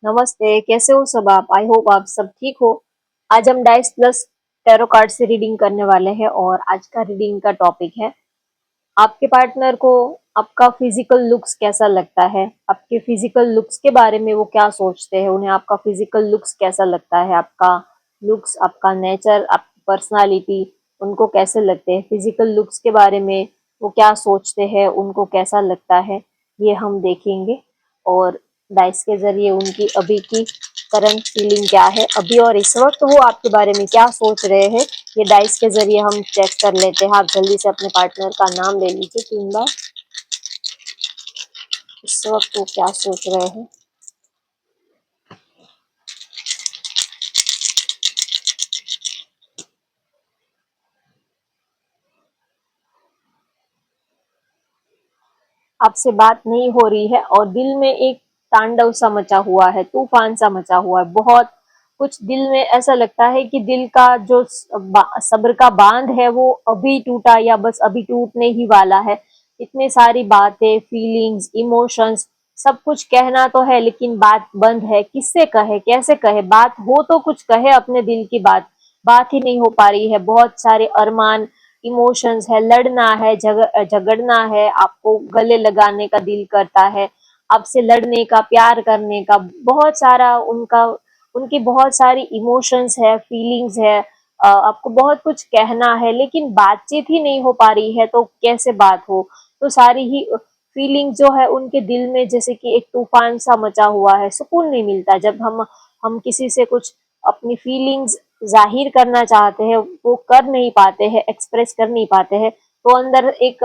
नमस्ते, कैसे हो सब आप? आई होप आप सब ठीक हो। आज हम डाइस प्लस टैरो कार्ड से रीडिंग करने वाले हैं और आज का रीडिंग का टॉपिक है आपके पार्टनर को आपका फिजिकल लुक्स कैसा लगता है, आपके फिजिकल लुक्स के बारे में वो क्या सोचते हैं, उन्हें आपका फिजिकल लुक्स कैसा लगता है, आपका लुक्स, आपका नेचर, आपकी पर्सनालिटी उनको कैसे लगते हैं, फिजिकल लुक्स के बारे में वो क्या सोचते हैं, उनको कैसा लगता है, ये हम देखेंगे। और डाइस के जरिए उनकी अभी की करंट फीलिंग क्या है, अभी और इस वक्त वो आपके बारे में क्या सोच रहे हैं, ये डाइस के जरिए हम चेक कर लेते हैं। आप जल्दी से अपने पार्टनर का नाम ले लीजिए 3 बार। इस वक्त वो क्या सोच रहे हैं। आपसे बात नहीं हो रही है और दिल में एक तांडव सा मचा हुआ है, तूफान सा मचा हुआ है। बहुत कुछ दिल में ऐसा लगता है कि दिल का जो सब्र का बांध है वो अभी टूटा या बस अभी टूटने ही वाला है। इतनी सारी बातें, फीलिंग्स, इमोशंस, सब कुछ कहना तो है लेकिन बात बंद है। किससे कहे, कैसे कहे? बात हो तो कुछ कहे अपने दिल की बात, बात ही नहीं हो पा रही है। बहुत सारे अरमान, इमोशंस है, लड़ना है, झगड़ना है, आपको गले लगाने का दिल करता है, आपसे लड़ने का, प्यार करने का, बहुत सारा उनका, उनकी बहुत सारी इमोशंस है, फीलिंग्स है। आपको बहुत कुछ कहना है लेकिन बातचीत ही नहीं हो पा रही है, तो कैसे बात हो? तो सारी ही फीलिंग जो है उनके दिल में जैसे कि एक तूफान सा मचा हुआ है। सुकून नहीं मिलता जब हम किसी से कुछ अपनी फीलिंग्स जाहिर करना चाहते हैं, वो कर नहीं पाते हैं, एक्सप्रेस कर नहीं पाते हैं, तो अंदर एक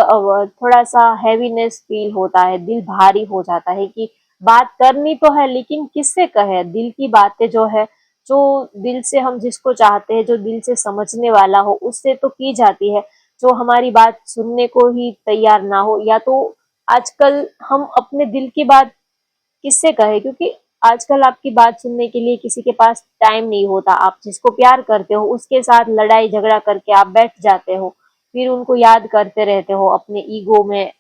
थोड़ा सा हैवीनेस फील होता है, दिल भारी हो जाता है कि बात करनी तो है लेकिन किससे कहे? दिल की बातें जो है, जो दिल से हम जिसको चाहते हैं, जो दिल से समझने वाला हो, उससे तो की जाती है। जो हमारी बात सुनने को ही तैयार ना हो, या तो आजकल हम अपने दिल की बात किससे कहे, क्योंकि आजकल आपकी बात सुनने के लिए किसी के पास टाइम नहीं होता। आप जिसको प्यार करते हो उसके साथ लड़ाई झगड़ा करके आप बैठ जाते हो, फिर उनको याद करते रहते हो अपने ईगो में।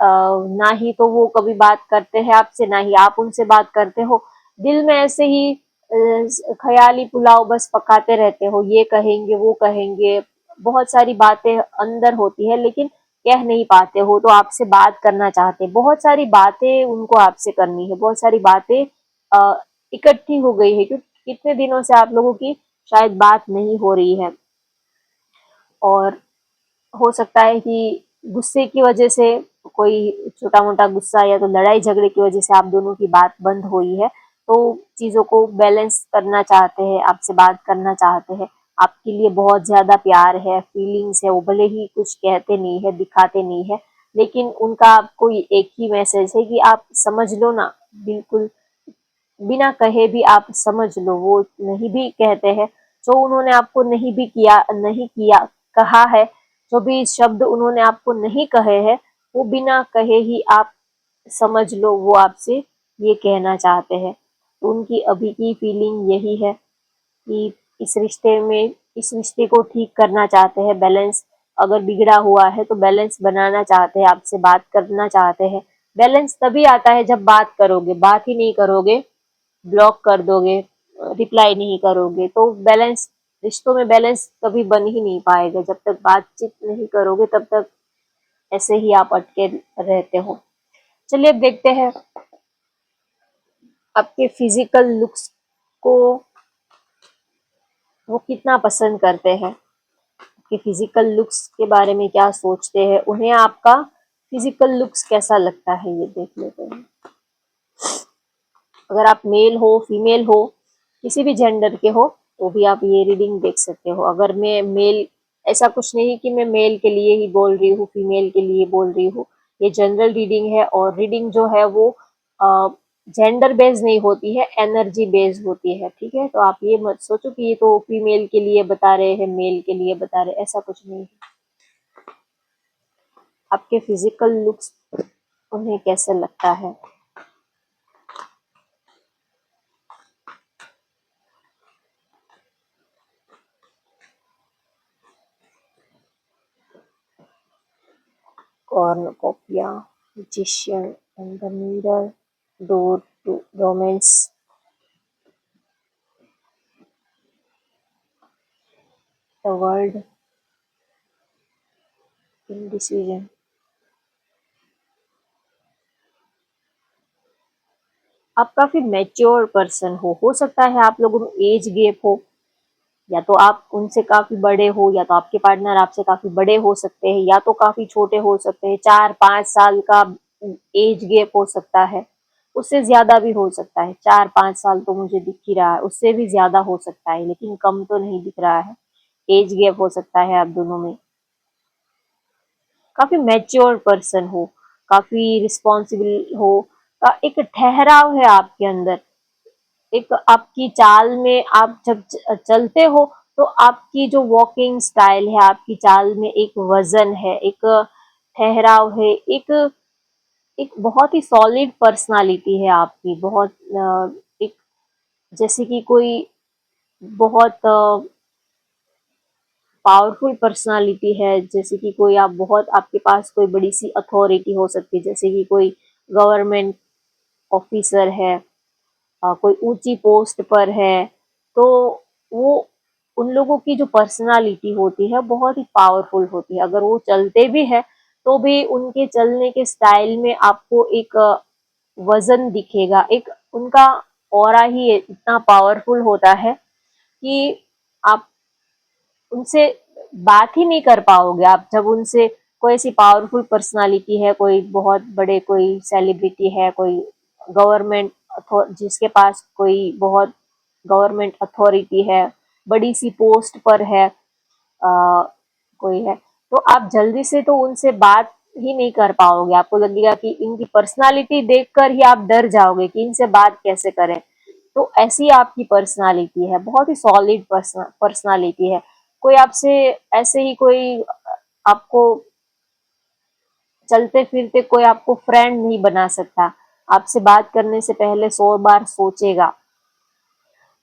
ना ही तो वो कभी बात करते हैं आपसे, ना ही आप उनसे बात करते हो। दिल में ऐसे ही ख्याली पुलाव बस पकाते रहते हो, ये कहेंगे वो कहेंगे, बहुत सारी बातें अंदर होती है लेकिन कह नहीं पाते हो, तो आपसे बात करना चाहते हैं। बहुत सारी बातें उनको आपसे करनी है, बहुत सारी बातें इकट्ठी हो गई है, क्योंकि कितने दिनों से आप लोगों की शायद बात नहीं हो रही है। और हो सकता है कि गुस्से की वजह से, कोई छोटा मोटा गुस्सा या तो लड़ाई झगड़े की वजह से आप दोनों की बात बंद हुई है, तो चीजों को बैलेंस करना चाहते हैं, आपसे बात करना चाहते हैं। आपके लिए बहुत ज्यादा प्यार है, फीलिंग्स है, वो भले ही कुछ कहते नहीं है, दिखाते नहीं है, लेकिन उनका आपको एक ही मैसेज है कि आप समझ लो ना, बिल्कुल बिना कहे भी आप समझ लो। वो नहीं भी कहते हैं, जो उन्होंने आपको नहीं भी किया, नहीं किया, कहा है, जो भी शब्द उन्होंने आपको नहीं कहे हैं, वो बिना कहे ही आप समझ लो वो आपसे ये कहना चाहते हैं। तो उनकी अभी की फीलिंग यही है कि इस रिश्ते में, इस रिश्ते को ठीक करना चाहते हैं, बैलेंस अगर बिगड़ा हुआ है तो बैलेंस बनाना चाहते हैं, आपसे बात करना चाहते हैं। बैलेंस तभी आता है जब बात करोगे, बात ही नहीं करोगे, ब्लॉक कर दोगे, रिप्लाई नहीं करोगे, तो बैलेंस, रिश्तों में बैलेंस कभी बन ही नहीं पाएगा। जब तक बातचीत नहीं करोगे तब तक ऐसे ही आप अटके रहते हो। चलिए अब देखते हैं आपके फिजिकल लुक्स को वो कितना पसंद करते हैं, आपके फिजिकल लुक्स के बारे में क्या सोचते हैं, उन्हें आपका फिजिकल लुक्स कैसा लगता है, ये देख लेते हैं। अगर आप मेल हो, फीमेल हो, किसी भी जेंडर के हो, तो भी आप ये रीडिंग देख सकते हो। अगर मैं मेल, ऐसा कुछ नहीं कि मैं मेल के लिए ही बोल रही हूँ, फीमेल के लिए बोल रही हूँ। ये जनरल रीडिंग है और रीडिंग जो है वो जेंडर बेस्ड नहीं होती है, एनर्जी बेस्ड होती है। ठीक है, तो आप ये मत सोचो कि ये तो फीमेल के लिए बता रहे हैं, मेल के लिए बता रहे हैं, ऐसा कुछ नहीं है। आपके फिजिकल लुक्स उन्हें कैसे लगता है। Cornucopia, Magician, and the Mirror, Door to Romance, the world in decision. आप काफी मैच्योर पर्सन हो सकता है आप लोगों में एज गैप हो, या तो आप उनसे काफी बड़े हो, या तो आपके पार्टनर आपसे काफी बड़े हो सकते हैं, या तो काफी छोटे हो सकते हैं। 4-5 साल का एज गैप हो सकता है, उससे ज्यादा भी हो सकता है। 4-5 साल तो मुझे दिख ही रहा है, उससे भी ज्यादा हो सकता है, लेकिन कम तो नहीं दिख रहा है। एज गैप हो सकता है आप दोनों में। काफी मैच्योर पर्सन हो, काफी रिस्पॉन्सिबल हो, का एक ठहराव है आपके अंदर। एक आपकी चाल में, आप जब चलते हो तो आपकी जो वॉकिंग स्टाइल है, आपकी चाल में एक वजन है, एक ठहराव है, एक एक बहुत ही सॉलिड पर्सनालिटी है आपकी। बहुत एक, जैसे कि कोई बहुत पावरफुल पर्सनालिटी है, जैसे कि कोई आप बहुत, आपके पास कोई बड़ी सी अथॉरिटी हो सकती है, जैसे कि कोई गवर्नमेंट ऑफिसर है, कोई ऊंची पोस्ट पर है, तो वो, उन लोगों की जो पर्सनालिटी होती है बहुत ही पावरफुल होती है। अगर वो चलते भी है तो भी उनके चलने के स्टाइल में आपको एक वजन दिखेगा, एक उनका ऑरा ही इतना पावरफुल होता है कि आप उनसे बात ही नहीं कर पाओगे। आप जब उनसे, कोई ऐसी पावरफुल पर्सनालिटी है, कोई बहुत बड़े, कोई सेलिब्रिटी है, कोई गवर्नमेंट, जिसके पास कोई बहुत गवर्नमेंट अथॉरिटी है, बड़ी सी पोस्ट पर है, कोई है, तो आप जल्दी से तो उनसे बात ही नहीं कर पाओगे। आपको लगेगा कि इनकी पर्सनालिटी देखकर ही आप डर जाओगे कि इनसे बात कैसे करें। तो ऐसी आपकी पर्सनालिटी है, बहुत ही सॉलिड पर्सनालिटी है। कोई आपसे ऐसे ही कोई आपको चलते फिरते कोई आपको फ्रेंड नहीं बना सकता। आपसे बात करने से पहले 100 बार सोचेगा,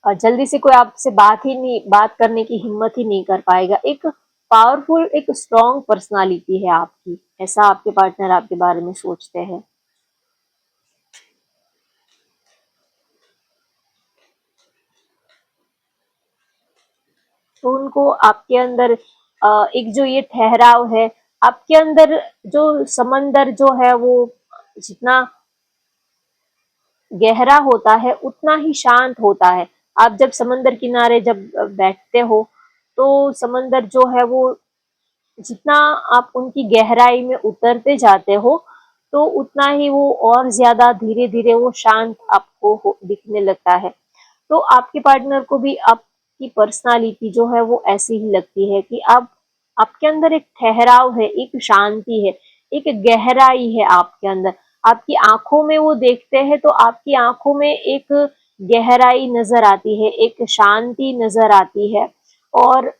और जल्दी से कोई आपसे बात करने की हिम्मत ही नहीं कर पाएगा। एक पावरफुल, एक स्ट्रॉन्ग पर्सनालिटी है आपकी, ऐसा आपके पार्टनर आपके बारे में सोचते हैं। तो उनको आपके अंदर एक जो ये ठहराव है, आपके अंदर जो समंदर जो है वो जितना गहरा होता है उतना ही शांत होता है। आप जब समंदर किनारे जब बैठते हो तो समंदर जो है वो, जितना आप उनकी गहराई में उतरते जाते हो तो उतना ही वो और ज्यादा धीरे धीरे वो शांत आपको दिखने लगता है। तो आपके पार्टनर को भी आपकी पर्सनालिटी जो है वो ऐसी ही लगती है कि आप, आपके अंदर एक ठहराव है, एक शांति है, एक गहराई है आपके अंदर। आपकी आंखों में वो देखते हैं तो आपकी आंखों में एक गहराई नजर आती है, एक शांति नजर आती है। और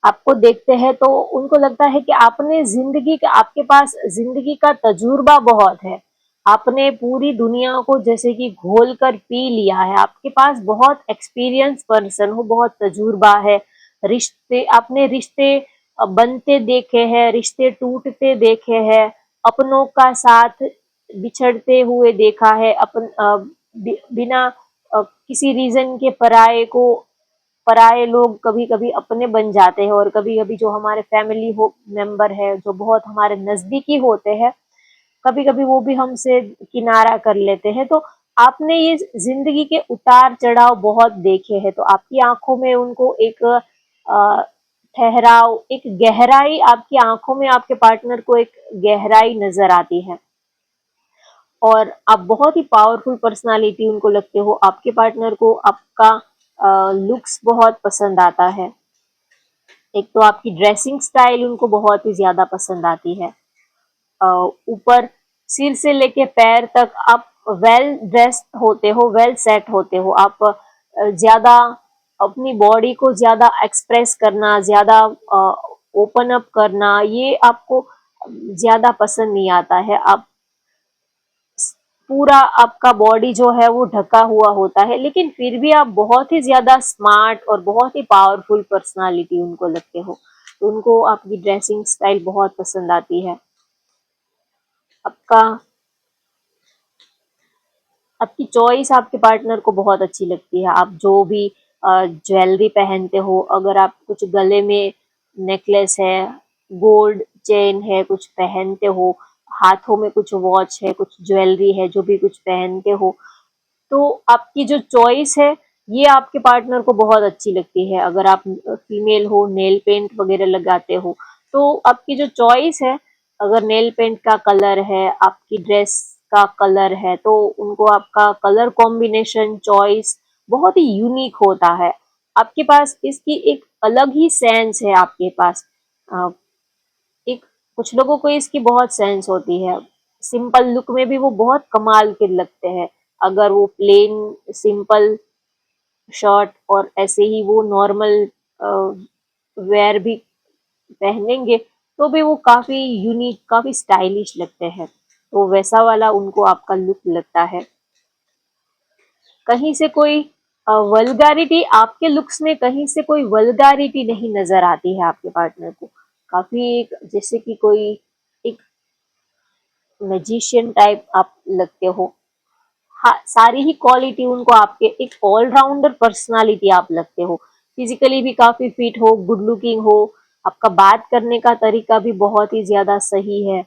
आपको देखते हैं तो उनको लगता है कि आपने जिंदगी का, आपके पास जिंदगी का तजुर्बा बहुत है। आपने पूरी दुनिया को जैसे कि घोल कर पी लिया है। आपके पास बहुत एक्सपीरियंस पर्सन हो, बहुत तजुर्बा है। रिश्ते, आपने रिश्ते बनते देखे हैं, रिश्ते टूटते देखे हैं, अपनों का साथ बिछड़ते हुए देखा है, बिना किसी रीजन के पराये लोग कभी कभी अपने बन जाते हैं, और कभी कभी जो हमारे फैमिली हो मेंबर है, जो बहुत हमारे नजदीकी होते हैं, कभी कभी वो भी हमसे किनारा कर लेते हैं। तो आपने ये जिंदगी के उतार चढ़ाव बहुत देखे हैं, तो आपकी आंखों में उनको एक ठहराव, एक गहराई, आपकी आंखों में आपके पार्टनर को एक गहराई नजर आती है। और आप बहुत ही पावरफुल पर्सनालिटी उनको लगते हो। आपके पार्टनर को आपका लुक्स बहुत पसंद आता है। एक तो आपकी ड्रेसिंग स्टाइल उनको बहुत ही ज्यादा पसंद आती है। ऊपर सिर से लेके पैर तक आप वेल ड्रेस्ड होते हो, वेल सेट होते हो। आप ज्यादा अपनी बॉडी को ज्यादा एक्सप्रेस करना, ज्यादा ओपन अप करना, ये आपको ज्यादा पसंद नहीं आता है। आप पूरा, आपका बॉडी जो है वो ढका हुआ होता है, लेकिन फिर भी आप बहुत ही ज्यादा स्मार्ट और बहुत ही पावरफुल पर्सनालिटी उनको लगते हो। तो उनको आपकी ड्रेसिंग स्टाइल बहुत पसंद आती है। आपका, आपकी चॉइस आपके पार्टनर को बहुत अच्छी लगती है। आप जो भी ज्वेलरी पहनते हो, अगर आप कुछ गले में नेकलेस है, गोल्ड चेन है, कुछ पहनते हो, हाथों में कुछ वॉच है, कुछ ज्वेलरी है, जो भी कुछ पहनते हो, तो आपकी जो चॉइस है ये आपके पार्टनर को बहुत अच्छी लगती है। अगर आप फीमेल हो, नेल पेंट वगैरह लगाते हो, तो आपकी जो चॉइस है, अगर नेल पेंट का कलर है, आपकी ड्रेस का कलर है, तो उनको आपका कलर कॉम्बिनेशन चॉइस बहुत ही यूनिक होता है। आपके पास इसकी एक अलग ही सेंस है आपके पास। एक कुछ लोगों को इसकी बहुत सेंस होती है। सिंपल लुक में भी वो बहुत कमाल के लगते हैं। अगर वो प्लेन सिंपल शर्ट और ऐसे ही वो नॉर्मल वेयर भी पहनेंगे तो भी वो काफी यूनिक, काफी स्टाइलिश लगते हैं। तो वैसा वाला उनको आपका लुक लगता है। कहीं से कोई वल्गारिटी आपके लुक्स में, कहीं से कोई वल्गारिटी नहीं नजर आती है आपके पार्टनर को। काफी एक जैसे कि कोई एक मैजिशियन टाइप आप लगते हो। हाँ, सारी ही क्वालिटी उनको आपके एक ऑलराउंडर पर्सनालिटी आप लगते हो। फिजिकली भी काफी फिट हो, गुड लुकिंग हो, आपका बात करने का तरीका भी बहुत ही ज्यादा सही है।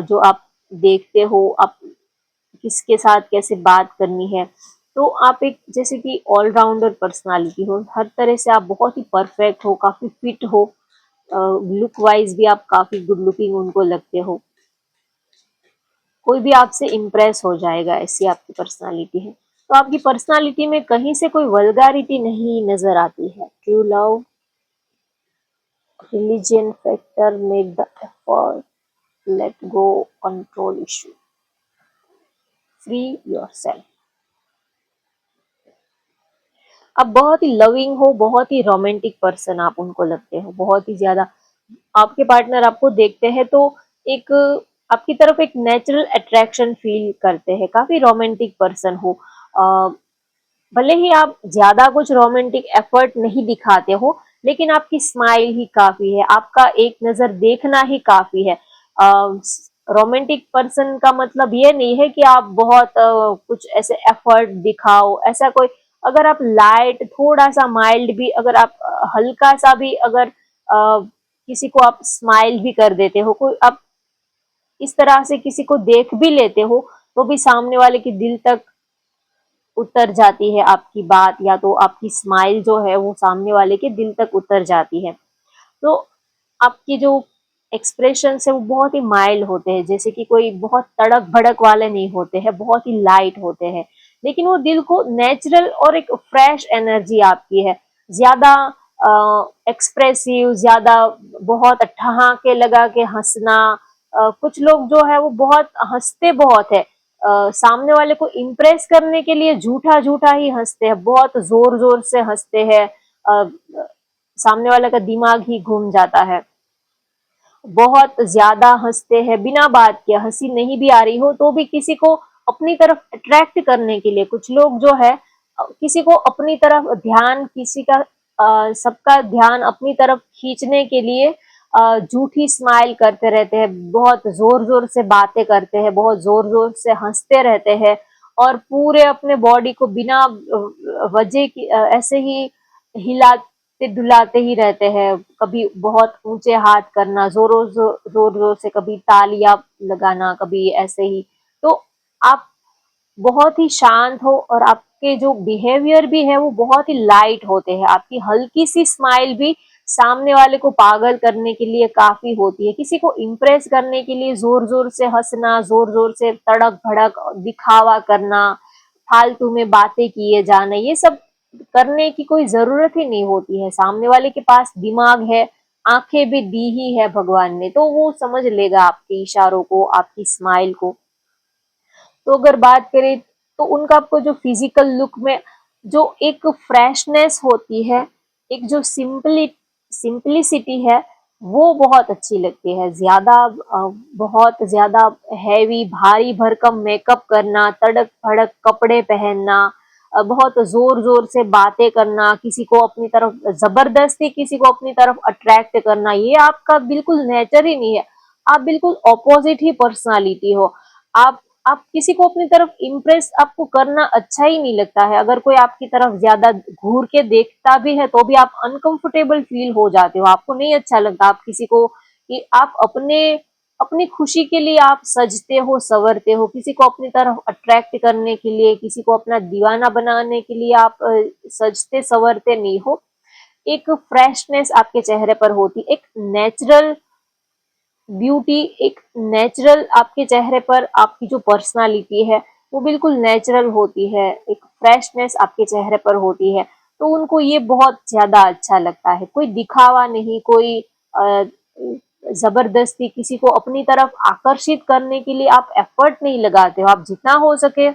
जो आप देखते हो आप किसके साथ कैसे बात करनी है, तो आप एक जैसे कि ऑलराउंडर पर्सनालिटी हो, हर तरह से आप बहुत ही परफेक्ट हो, काफी फिट हो, लुक वाइज भी आप काफी गुड लुकिंग उनको लगते हो। कोई भी आपसे इम्प्रेस हो जाएगा, ऐसी आपकी पर्सनालिटी है। तो आपकी पर्सनालिटी में कहीं से कोई वल्गारिटी नहीं नजर आती है। True love, religion factor, make the effort, let go, control issue, free yourself. आप बहुत ही लविंग हो, बहुत ही रोमांटिक पर्सन आप उनको लगते हो, बहुत ही ज्यादा। आपके पार्टनर आपको देखते हैं तो एक आपकी तरफ एक नेचुरल अट्रैक्शन फील करते हैं, काफी रोमांटिक पर्सन हो। भले ही आप ज्यादा कुछ रोमांटिक एफर्ट नहीं दिखाते हो, लेकिन आपकी स्माइल ही काफी है, आपका एक नजर देखना ही काफी है। रोमांटिक पर्सन का मतलब ये नहीं है कि आप बहुत कुछ ऐसे एफर्ट दिखाओ, ऐसा कोई। अगर आप लाइट, थोड़ा सा माइल्ड भी, अगर आप हल्का सा भी, अगर किसी को आप स्माइल भी कर देते हो, कोई आप इस तरह से किसी को देख भी लेते हो, तो भी सामने वाले के दिल तक उतर जाती है आपकी बात, या तो आपकी स्माइल जो है वो सामने वाले के दिल तक उतर जाती है। तो आपकी जो एक्सप्रेशन है वो बहुत ही माइल्ड होते हैं, जैसे कि कोई बहुत तड़क भड़क वाले नहीं होते हैं, बहुत ही लाइट होते हैं, लेकिन वो दिल को नेचुरल और एक फ्रेश एनर्जी आपकी है। ज्यादा एक्सप्रेसिव, ज्यादा बहुत ठहाके लगा के हंसना। कुछ लोग जो है वो बहुत हंसते बहुत है, सामने वाले को इम्प्रेस करने के लिए झूठा झूठा ही हंसते हैं, बहुत जोर जोर से हंसते हैं। सामने वाले का दिमाग ही घूम जाता है, बहुत ज्यादा हंसते हैं बिना बात के, हंसी नहीं भी आ रही हो तो भी किसी को अपनी तरफ अट्रैक्ट करने के लिए। कुछ लोग जो है किसी को अपनी तरफ ध्यान, किसी का सबका ध्यान अपनी तरफ खींचने के लिए झूठी स्माइल करते रहते हैं, बहुत जोर जोर से बातें करते हैं, बहुत जोर जोर से हंसते रहते हैं, और पूरे अपने बॉडी को बिना वजह की ऐसे ही हिलाते डुलाते ही रहते हैं। कभी बहुत ऊंचे हाथ करना, जोरों जोर जोर से, कभी तालियां लगाना, कभी ऐसे ही। तो आप बहुत ही शांत हो, और आपके जो बिहेवियर भी है वो बहुत ही लाइट होते हैं। आपकी हल्की सी स्माइल भी सामने वाले को पागल करने के लिए काफी होती है। किसी को इम्प्रेस करने के लिए जोर जोर से हंसना, जोर जोर से तड़क भड़क दिखावा करना, फालतू में बातें किए जाना, ये सब करने की कोई जरूरत ही नहीं होती है। सामने वाले के पास दिमाग है, आंखें भी दी ही है भगवान ने, तो वो समझ लेगा आपके इशारों को, आपकी स्माइल को। तो अगर बात करें तो उनका आपको जो फिजिकल लुक में जो एक फ्रेशनेस होती है, एक जो सिंपलिसिटी है, वो बहुत अच्छी लगती है। ज्यादा बहुत ज्यादा हैवी, भारी भरकम मेकअप करना, तड़क भड़क कपड़े पहनना, बहुत जोर जोर से बातें करना, किसी को अपनी तरफ जबरदस्ती किसी को अपनी तरफ अट्रैक्ट करना, ये आपका बिल्कुल नेचर ही नहीं है। आप बिल्कुल ऑपोजिट ही पर्सनालिटी हो। आप आप किसी को अपनी तरफ इम्प्रेस आपको करना अच्छा ही नहीं लगता है। अगर कोई आपकी तरफ ज्यादा घूर के देखता भी है तो भी आप अनकंफर्टेबल फील हो जाते हो, आपको नहीं अच्छा लगता। आप किसी को कि आप अपने अपनी खुशी के लिए आप सजते हो संवरते हो, किसी को अपनी तरफ अट्रैक्ट करने के लिए, किसी को अपना दीवाना बनाने के लिए आप सजते संवरते नहीं हो। एक फ्रेशनेस आपके चेहरे पर होती, एक नेचुरल ब्यूटी, एक नेचुरल आपके चेहरे पर आपकी जो पर्सनालिटी है वो बिल्कुल नेचुरल होती है, एक फ्रेशनेस आपके चेहरे पर होती है। तो उनको ये बहुत ज्यादा अच्छा लगता है। कोई दिखावा नहीं, कोई जबरदस्ती किसी को अपनी तरफ आकर्षित करने के लिए आप एफर्ट नहीं लगाते हो। आप जितना हो सके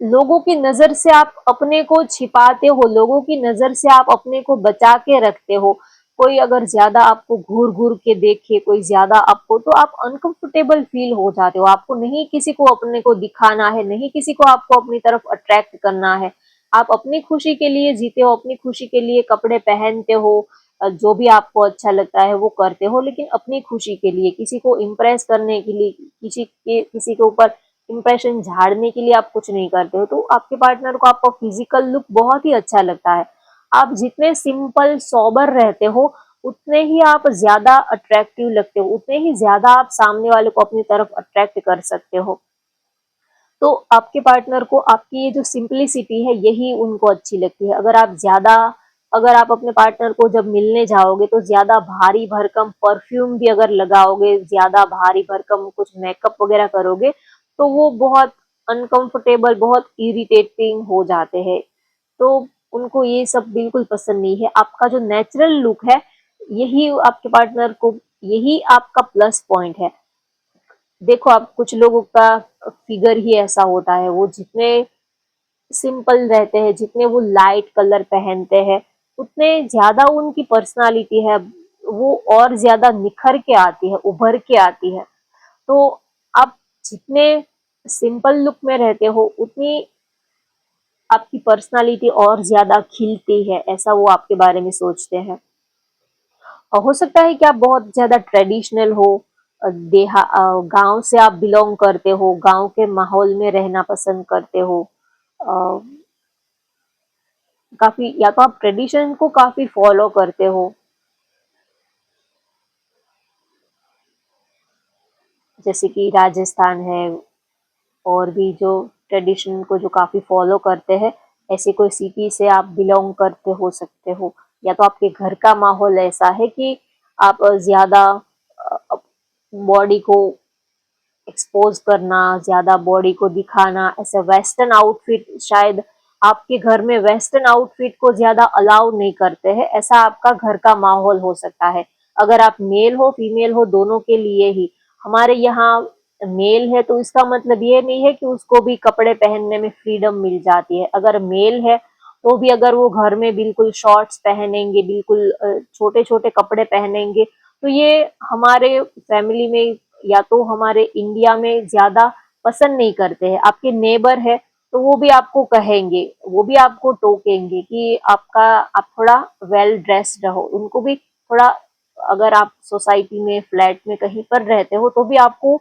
लोगों की नजर से आप अपने को छिपाते हो, लोगों की नजर से आप अपने को बचा के रखते हो। कोई अगर ज्यादा आपको घूर घूर के देखे, कोई ज्यादा आपको, तो आप अनकंफर्टेबल फील हो जाते हो। आपको नहीं किसी को अपने को दिखाना है, नहीं किसी को आपको अपनी तरफ अट्रैक्ट करना है। आप अपनी खुशी के लिए जीते हो, अपनी खुशी के लिए कपड़े पहनते हो, जो भी आपको अच्छा लगता है वो करते हो, लेकिन अपनी खुशी के लिए, किसी को इम्प्रेस करने के लिए, किसी के ऊपर इंप्रेशन झाड़ने के लिए आप कुछ नहीं करते हो। तो आपके पार्टनर को आपका फिजिकल लुक बहुत ही अच्छा लगता है। आप जितने सिंपल सोबर रहते हो उतने ही आप ज्यादा अट्रैक्टिव लगते हो, उतने ही ज्यादा आप सामने वाले को अपनी तरफ अट्रैक्ट कर सकते हो। तो आपके पार्टनर को आपकी ये जो सिंपलिसिटी है यही उनको अच्छी लगती है। अगर आप अपने पार्टनर को जब मिलने जाओगे तो ज्यादा भारी भरकम परफ्यूम भी अगर लगाओगे, ज्यादा भारी भरकम कुछ मेकअप वगैरह करोगे तो वो बहुत अनकंफर्टेबल, बहुत इरिटेटिंग हो जाते हैं। तो उनको ये सब बिल्कुल पसंद नहीं है। आपका जो नेचुरल लुक है यही आपके पार्टनर को, यही आपका प्लस पॉइंट है। देखो, आप कुछ लोगों का फिगर ही ऐसा होता है, वो जितने सिंपल रहते हैं, जितने वो लाइट कलर पहनते हैं, उतने ज्यादा उनकी पर्सनालिटी है वो और ज्यादा निखर के आती है, उभर के आती है। तो आप जितने सिंपल लुक में रहते हो उतनी आपकी पर्सनालिटी और ज्यादा खिलती है, ऐसा वो आपके बारे में सोचते हैं। और हो सकता है कि आप बहुत ज्यादा ट्रेडिशनल हो, गांव से आप बिलोंग करते हो, गांव के माहौल में रहना पसंद करते हो। अ, काफी, या तो आप ट्रेडिशन को काफी फॉलो करते हो, जैसे कि राजस्थान है, और भी जो ट्रेडिशन को जो काफी फॉलो करते हैं, ऐसे कोई सिटी से आप बिलोंग करते हो सकते हो। या तो आपके घर का माहौल ऐसा है कि आप ज्यादा बॉडी को एक्सपोज करना, ज्यादा बॉडी को दिखाना, ऐसे वेस्टर्न आउटफिट, शायद आपके घर में वेस्टर्न आउटफिट को ज्यादा अलाउ नहीं करते हैं, ऐसा आपका घर का माहौल हो सकता है। अगर आप मेल हो फीमेल हो दोनों के लिए ही, हमारे यहाँ मेल है तो इसका मतलब ये नहीं है कि उसको भी कपड़े पहनने में फ्रीडम मिल जाती है। अगर मेल है तो भी अगर वो घर में बिल्कुल शॉर्ट्स पहनेंगे, बिल्कुल छोटे छोटे कपड़े पहनेंगे, तो ये हमारे फैमिली में या तो हमारे इंडिया में ज्यादा पसंद नहीं करते हैं। आपके नेबर है तो वो भी आपको कहेंगे, वो भी आपको टोकेंगे कि आप थोड़ा वेल ड्रेस्ड रहो। उनको भी थोड़ा, अगर आप सोसाइटी में फ्लैट में कहीं पर रहते हो तो भी आपको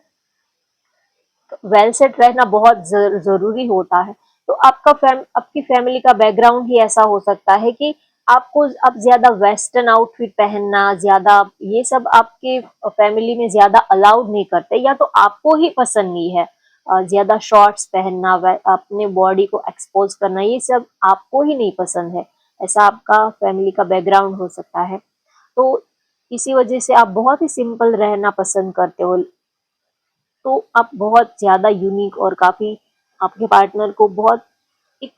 वेल सेट रहना बहुत जरूरी होता है। तो आपकी फैमिली का बैकग्राउंड ही ऐसा हो सकता है कि आपको अब ज्यादा वेस्टर्न आउटफिट पहनना, ज्यादा ये सब आपके फैमिली में ज्यादा अलाउड नहीं करते, या तो आपको ही पसंद नहीं है। ज्यादा शॉर्ट्स पहनना, अपने बॉडी को एक्सपोज करना, ये सब आपको ही नहीं पसंद है। ऐसा आपका फैमिली का बैकग्राउंड हो सकता है। तो इसी वजह से आप बहुत ही सिंपल रहना पसंद करते हो। तो आप बहुत ज्यादा यूनिक और काफी, आपके पार्टनर को बहुत एक,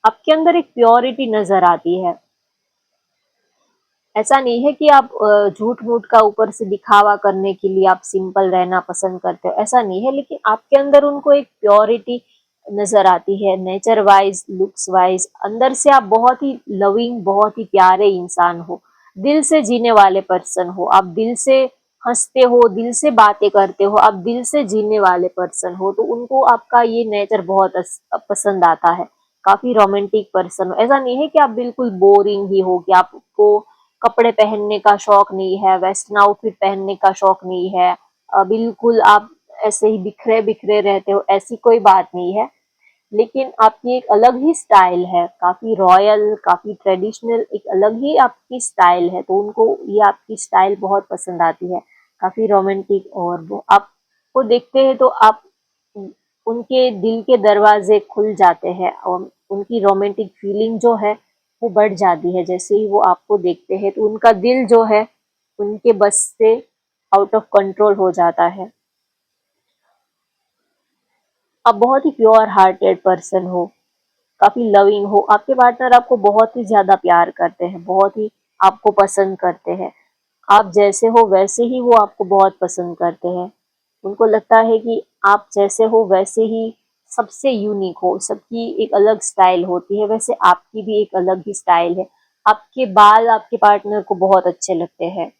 आपके अंदर एक प्योरिटी नजर आती है। ऐसा नहीं है कि आप झूठ मूठ का ऊपर से दिखावा करने के लिए आप सिंपल रहना पसंद करते हो, ऐसा नहीं है, लेकिन आपके अंदर उनको एक प्योरिटी नजर आती है। नेचर वाइज, लुक्स वाइज, अंदर से आप बहुत ही लविंग, बहुत ही प्यारे इंसान हो, दिल से जीने वाले पर्सन हो, आप दिल से हंसते हो, दिल से बातें करते हो, आप दिल से जीने वाले पर्सन हो। तो उनको आपका ये नेचर बहुत पसंद आता है। काफी रोमांटिक पर्सन हो, ऐसा नहीं है कि आप बिल्कुल बोरिंग ही हो, कि आपको कपड़े पहनने का शौक नहीं है, वेस्टर्न आउटफिट पहनने का शौक नहीं है, बिल्कुल आप ऐसे ही बिखरे बिखरे रहते हो, ऐसी कोई बात नहीं है। लेकिन आपकी एक अलग ही स्टाइल है, काफी रॉयल, काफी ट्रेडिशनल, एक अलग ही आपकी स्टाइल है, तो उनको ये आपकी स्टाइल बहुत पसंद आती है, काफी रोमांटिक। और वो आपको देखते हैं तो आप उनके दिल के दरवाजे खुल जाते हैं और उनकी रोमांटिक फीलिंग जो है वो बढ़ जाती है। जैसे ही वो आपको देखते हैं तो उनका दिल जो है उनके बस से आउट ऑफ कंट्रोल हो जाता है। आप बहुत ही प्योर हार्टेड पर्सन हो, काफी लविंग हो, आपके पार्टनर आपको बहुत ही ज्यादा प्यार करते हैं, बहुत ही आपको पसंद करते हैं। आप जैसे हो वैसे ही वो आपको बहुत पसंद करते हैं। उनको लगता है कि आप जैसे हो वैसे ही सबसे यूनिक हो, सबकी एक अलग स्टाइल होती है, वैसे आपकी भी एक अलग ही स्टाइल है। आपके बाल आपके पार्टनर को बहुत अच्छे लगते हैं।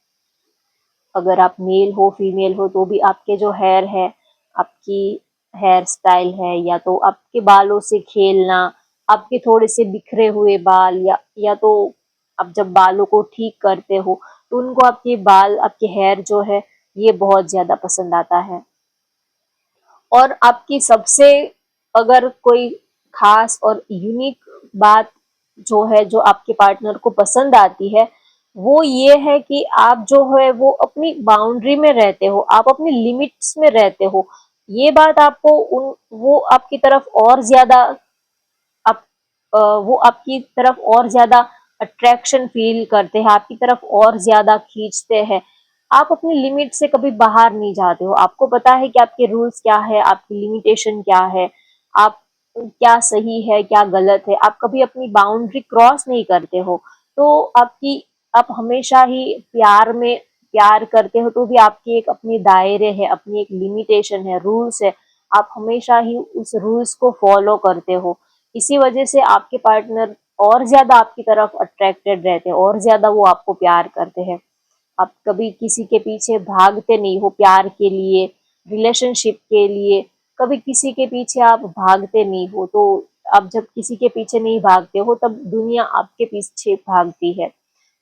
अगर आप मेल हो फीमेल हो तो भी आपके जो हेयर है, आपकी हेयर स्टाइल है, या तो आपके बालों से खेलना, आपके थोड़े से बिखरे हुए बाल, या तो आप जब बालों को ठीक करते हो तो उनको आपके बाल, आपके हेयर जो है ये बहुत ज्यादा पसंद आता है। और आपकी सबसे, अगर कोई खास और यूनिक बात जो है जो आपके पार्टनर को पसंद आती है, वो ये है कि आप जो है वो अपनी बाउंड्री में रहते हो, आप अपनी लिमिट्स में रहते हो। ये बात आपको उन वो आपकी तरफ और ज्यादा, आप वो आपकी तरफ और ज्यादा अट्रैक्शन फील करते हैं, आपकी तरफ और ज्यादा खींचते हैं। आप अपनी लिमिट से कभी बाहर नहीं जाते हो, आपको पता है कि आपके रूल्स क्या है, आपकी लिमिटेशन क्या है, आप क्या सही है क्या गलत है, आप कभी अपनी बाउंड्री क्रॉस नहीं करते हो। तो आप हमेशा ही प्यार करते हो तो भी आपकी एक अपनी दायरे है, अपनी एक लिमिटेशन है, रूल्स है, आप हमेशा ही उस रूल्स को फॉलो करते हो। इसी वजह से आपके पार्टनर और ज्यादा आपकी तरफ अट्रैक्टेड रहते हैं, और ज्यादा वो आपको प्यार करते हैं। आप कभी किसी के पीछे भागते नहीं हो प्यार के लिए, रिलेशनशिप के लिए, कभी किसी के पीछे आप भागते नहीं हो। तो आप जब किसी के पीछे नहीं भागते हो तब दुनिया आपके पीछे भागती है,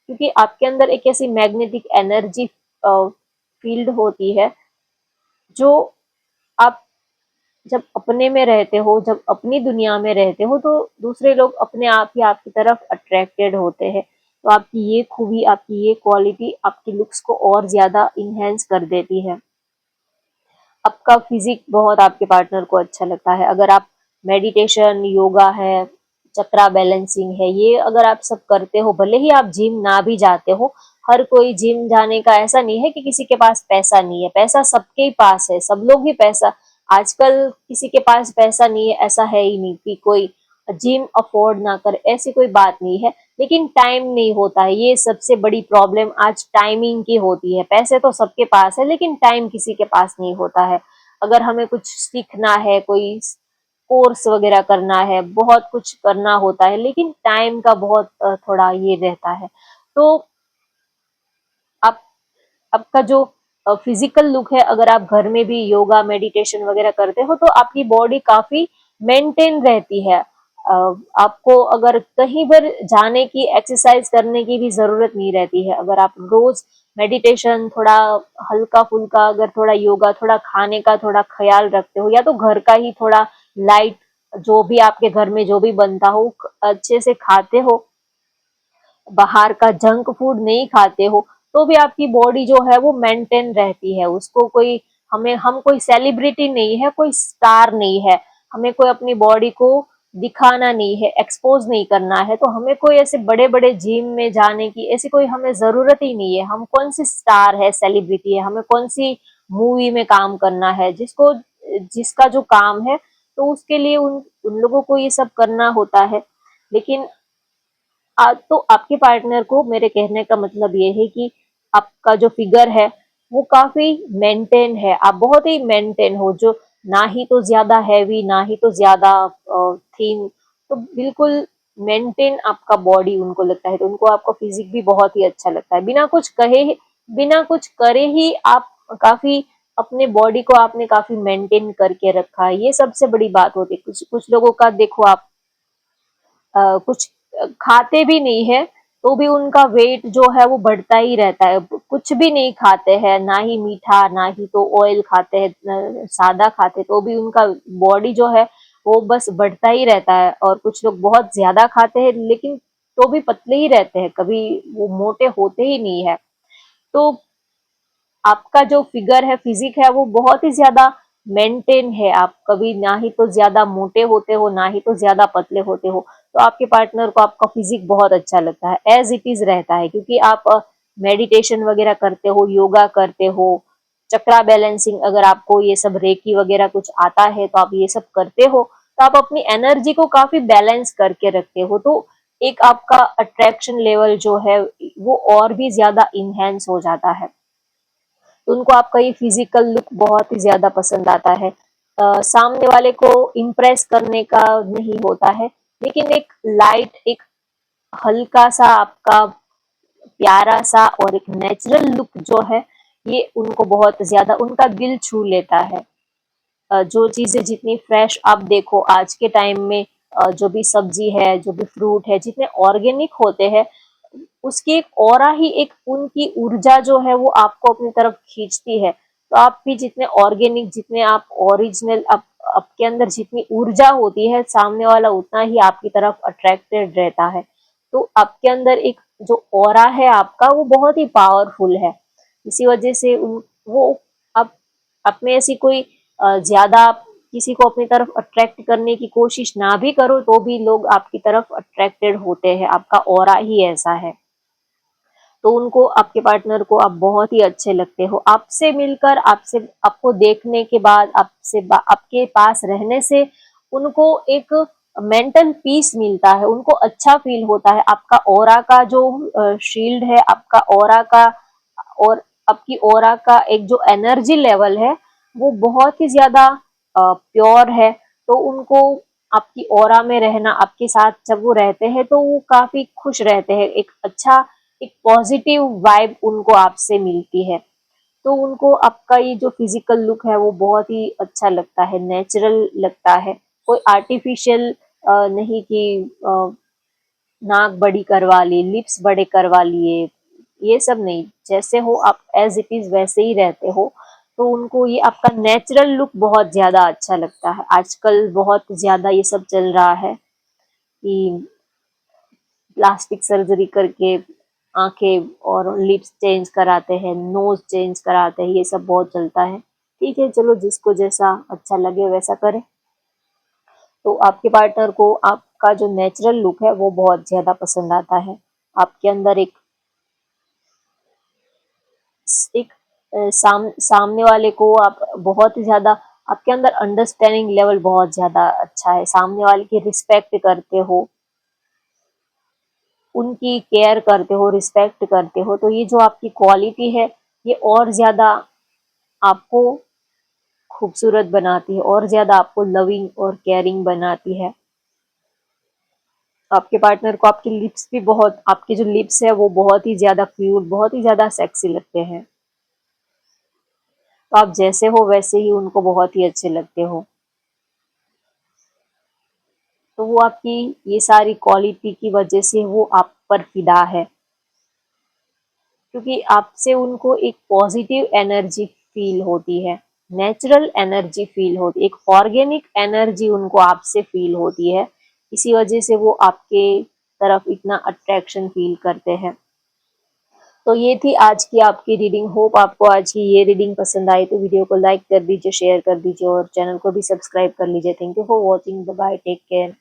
क्योंकि आपके अंदर एक ऐसी मैग्नेटिक एनर्जी फील्ड होती है, जो आप जब अपने में रहते हो, जब अपनी दुनिया में रहते हो, तो दूसरे लोग अपने आप ही आपकी तरफ अट्रैक्टेड होते हैं। तो आपकी ये खूबी, आपकी ये क्वालिटी आपकी लुक्स को और ज्यादा इनहेंस कर देती है। आपका फिजिक बहुत आपके पार्टनर को अच्छा लगता है। अगर आप मेडिटेशन, योगा है, चक्रा बैलेंसिंग है, ये अगर आप सब करते हो, भले ही आप जिम ना भी जाते हो, हर कोई जिम जाने का ऐसा नहीं है कि किसी के पास पैसा नहीं है, पैसा सबके ही पास है, सब लोग ही पैसा, आजकल किसी के पास पैसा नहीं है ऐसा है ही नहीं कि कोई जिम अफोर्ड ना करे, ऐसी कोई बात नहीं है। लेकिन टाइम नहीं होता है, ये सबसे बड़ी प्रॉब्लम आज टाइमिंग की होती है। पैसे तो सबके पास है लेकिन टाइम किसी के पास नहीं होता है। अगर हमें कुछ सीखना है, कोई कोर्स वगैरह करना है, बहुत कुछ करना होता है, लेकिन टाइम का बहुत थोड़ा ये रहता है। तो आप आपका जो फिजिकल लुक है, अगर आप घर में भी योगा मेडिटेशन वगैरह करते हो तो आपकी बॉडी काफी मेंटेन रहती है। आपको अगर कहीं पर जाने की, एक्सरसाइज करने की भी जरूरत नहीं रहती है। अगर आप रोज मेडिटेशन, थोड़ा हल्का फुल्का, अगर थोड़ा योगा, थोड़ा खाने का थोड़ा ख्याल रखते हो, या तो घर का ही थोड़ा लाइट, जो भी आपके घर में जो भी बनता हो अच्छे से खाते हो, बाहर का जंक फूड नहीं खाते हो, तो भी आपकी बॉडी जो है वो मेंटेन रहती है। उसको कोई, हम कोई सेलिब्रिटी नहीं है, कोई स्टार नहीं है, हमें कोई अपनी बॉडी को दिखाना नहीं है, एक्सपोज नहीं करना है, तो हमें कोई ऐसे बड़े बड़े जिम में जाने की ऐसी कोई हमें जरूरत ही नहीं है। हम कौन सी स्टार है, सेलिब्रिटी है, हमें कौन सी मूवी में काम करना है, जिसका जो काम है, तो उसके लिए उन लोगों को ये सब करना होता है। लेकिन तो आपके पार्टनर को मेरे कहने का मतलब ये है कि आपका जो फिगर है वो काफी मेंटेन है, आप बहुत ही मेंटेन हो, जो ना ही तो ज्यादा हैवी ना ही तो ज्यादा थीन, तो बिल्कुल मेंटेन आपका बॉडी उनको लगता है। तो उनको आपका फिजिक भी बहुत ही अच्छा लगता है, बिना कुछ करे ही आप काफी अपने बॉडी को आपने काफी मेंटेन करके रखा है। ये सबसे बड़ी बात होती है। कुछ कुछ लोगों का देखो आप, कुछ खाते भी नहीं है तो भी उनका वेट जो है वो बढ़ता ही रहता है। कुछ भी नहीं खाते हैं, ना ही मीठा, ना ही तो ऑयल खाते हैं, सादा खाते, तो भी उनका बॉडी जो है वो बस बढ़ता ही रहता है। और कुछ लोग बहुत ज्यादा खाते हैं लेकिन तो भी पतले ही रहते हैं, कभी वो मोटे होते ही नहीं है। तो आपका जो फिगर है, फिजिक है, वो बहुत ही ज्यादा मेंटेन है। आप कभी ना ही तो ज्यादा मोटे होते हो, ना ही तो ज्यादा पतले होते हो। तो आपके पार्टनर को आपका फिजिक बहुत अच्छा लगता है, एज इट इज रहता है, क्योंकि आप मेडिटेशन वगैरह करते हो, योगा करते हो, चक्रा बैलेंसिंग, अगर आपको ये सब रेकी वगैरह कुछ आता है तो आप ये सब करते हो, तो आप अपनी एनर्जी को काफी बैलेंस करके रखते हो। तो एक आपका अट्रैक्शन लेवल जो है वो और भी ज्यादा इनहेंस हो जाता है। तो उनको आपका ये फिजिकल लुक बहुत ही ज्यादा पसंद आता है। सामने वाले को इम्प्रेस करने का नहीं होता है, लेकिन एक लाइट, एक हल्का सा आपका प्यारा सा और एक नेचुरल लुक जो है, ये उनको बहुत ज्यादा उनका दिल छू लेता है। जो चीजें जितनी फ्रेश आप देखो आज के टाइम में, जो भी सब्जी है, जो भी फ्रूट है, जितने ऑर्गेनिक होते हैं, उसकी एक ऑरा ही, एक उनकी ऊर्जा जो है वो आपको अपनी तरफ खींचती है। तो आप भी जितने ऑर्गेनिक, जितने आप ओरिजिनल, आपके अंदर जितनी ऊर्जा होती है, सामने वाला उतना ही आपकी तरफ अट्रैक्टेड रहता है। तो आपके अंदर एक जो ऑरा है आपका, वो बहुत ही पावरफुल है। इसी वजह से वो आप में ऐसी कोई ज्यादा किसी को अपनी तरफ अट्रैक्ट करने की कोशिश ना भी करो तो भी लोग आपकी तरफ अट्रैक्टेड होते हैं। आपका ऑरा ही ऐसा है। तो उनको, आपके पार्टनर को आप बहुत ही अच्छे लगते हो। आपसे मिलकर, आपसे, आपको देखने के बाद, आपके पास रहने से उनको एक मेंटल पीस मिलता है, उनको अच्छा फील होता है। आपका ऑरा का जो शील्ड है, आपका ऑरा का और आपकी ऑरा का एक जो एनर्जी लेवल है वो बहुत ही ज्यादा प्योर है। तो उनको आपकी ऑरा में रहना, आपके साथ जब वो रहते हैं तो वो काफी खुश रहते हैं, एक अच्छा, एक पॉजिटिव वाइब उनको आपसे मिलती है। तो उनको आपका ये जो फिजिकल लुक है वो बहुत ही अच्छा लगता है, नेचुरल लगता है। कोई आर्टिफिशियल नहीं कि नाक बड़ी करवा ली, लिप्स बड़े करवा लिए, ये सब नहीं। जैसे हो आप, एज इट इज वैसे ही रहते हो। तो उनको ये आपका नेचुरल लुक बहुत ज्यादा अच्छा लगता है। आजकल बहुत ज्यादा ये सब चल रहा है कि प्लास्टिक सर्जरी करके आंखें और लिप्स चेंज कराते हैं, नोज चेंज कराते हैं, ये सब बहुत चलता है। ठीक है, चलो जिसको जैसा अच्छा लगे वैसा करे। तो आपके पार्टनर को आपका जो नेचुरल लुक है वो बहुत ज्यादा पसंद आता है। आपके अंदर एक सामने वाले को आप बहुत ही ज्यादा, आपके अंदर अंडरस्टैंडिंग लेवल बहुत ज्यादा अच्छा है। सामने वाले की रिस्पेक्ट करते हो, उनकी केयर करते हो, रिस्पेक्ट करते हो। तो ये जो आपकी क्वालिटी है ये और ज्यादा आपको खूबसूरत बनाती है, और ज्यादा आपको लविंग और केयरिंग बनाती है। आपके पार्टनर को आपकी लिप्स भी बहुत, आपके जो लिप्स है वो बहुत ही ज्यादा क्यूट, बहुत ही ज्यादा सेक्सी लगते हैं। तो आप जैसे हो वैसे ही उनको बहुत ही अच्छे लगते हो। तो वो आपकी ये सारी क्वालिटी की वजह से वो आप पर फिदा है, क्योंकि आपसे उनको एक पॉजिटिव एनर्जी फील होती है, नेचुरल एनर्जी फील होती है, एक ऑर्गेनिक एनर्जी उनको आपसे फील होती है। इसी वजह से वो आपके तरफ इतना अट्रैक्शन फील करते हैं। तो ये थी आज की आपकी रीडिंग। होप आपको आज की ये रीडिंग पसंद आई। तो वीडियो को लाइक कर दीजिए, शेयर कर दीजिए और चैनल को भी सब्सक्राइब कर लीजिए। Thank you for watching, bye bye, take care.